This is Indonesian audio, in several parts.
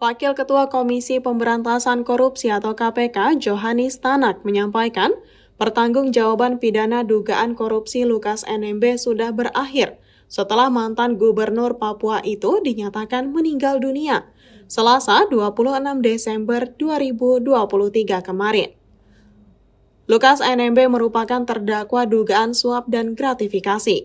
Wakil Ketua Komisi Pemberantasan Korupsi atau KPK, Johannes Tanak, menyampaikan pertanggungjawaban pidana dugaan korupsi Lukas NMB sudah berakhir setelah mantan Gubernur Papua itu dinyatakan meninggal dunia Selasa 26 Desember 2023 kemarin. Lukas NMB merupakan terdakwa dugaan suap dan gratifikasi.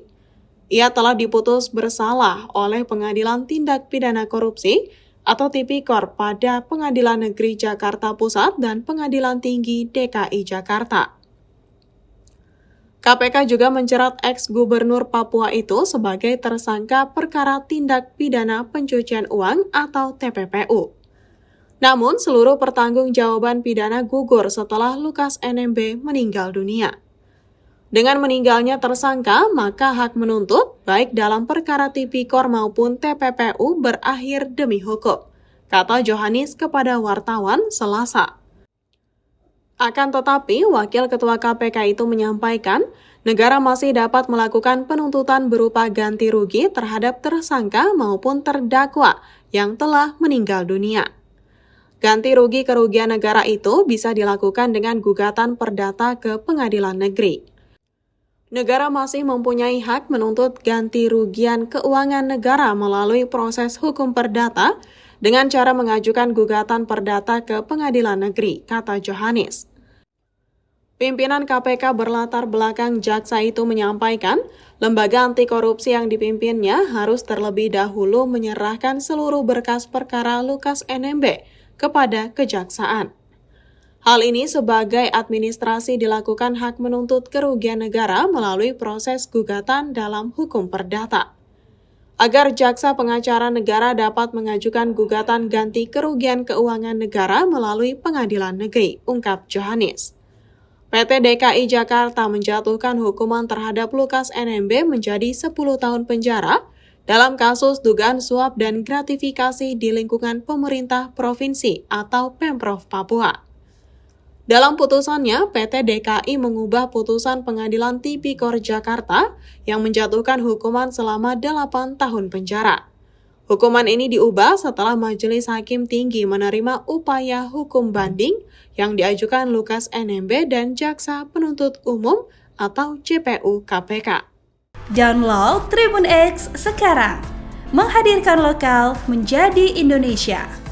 Ia telah diputus bersalah oleh Pengadilan Tindak Pidana Korupsi atau Tipikor pada Pengadilan Negeri Jakarta Pusat dan Pengadilan Tinggi DKI Jakarta. KPK juga menjerat ex-gubernur Papua itu sebagai tersangka perkara tindak pidana pencucian uang atau TPPU. Namun, seluruh pertanggungjawaban pidana gugur setelah Lukas NMB meninggal dunia. Dengan meninggalnya tersangka, maka hak menuntut, baik dalam perkara Tipikor maupun TPPU berakhir demi hukum, kata Johannes kepada wartawan Selasa. Akan tetapi, Wakil Ketua KPK itu menyampaikan, negara masih dapat melakukan penuntutan berupa ganti rugi terhadap tersangka maupun terdakwa yang telah meninggal dunia. Ganti rugi kerugian negara itu bisa dilakukan dengan gugatan perdata ke pengadilan negeri. Negara masih mempunyai hak menuntut ganti rugian keuangan negara melalui proses hukum perdata dengan cara mengajukan gugatan perdata ke pengadilan negeri, kata Johannes. Pimpinan KPK berlatar belakang jaksa itu menyampaikan, lembaga anti korupsi yang dipimpinnya harus terlebih dahulu menyerahkan seluruh berkas perkara Lukas NMB kepada kejaksaan. Hal ini sebagai administrasi dilakukan hak menuntut kerugian negara melalui proses gugatan dalam hukum perdata. Agar jaksa pengacara negara dapat mengajukan gugatan ganti kerugian keuangan negara melalui pengadilan negeri, ungkap Johannes. PT DKI Jakarta menjatuhkan hukuman terhadap Lukas NMB menjadi 10 tahun penjara dalam kasus dugaan suap dan gratifikasi di lingkungan pemerintah provinsi atau Pemprov Papua. Dalam putusannya, PT DKI mengubah putusan Pengadilan Tipikor Jakarta yang menjatuhkan hukuman selama 8 tahun penjara. Hukuman ini diubah setelah Majelis Hakim Tinggi menerima upaya hukum banding yang diajukan Lukas NMB dan Jaksa Penuntut Umum atau JPU KPK. Download Tribun X sekarang, menghadirkan lokal menjadi Indonesia.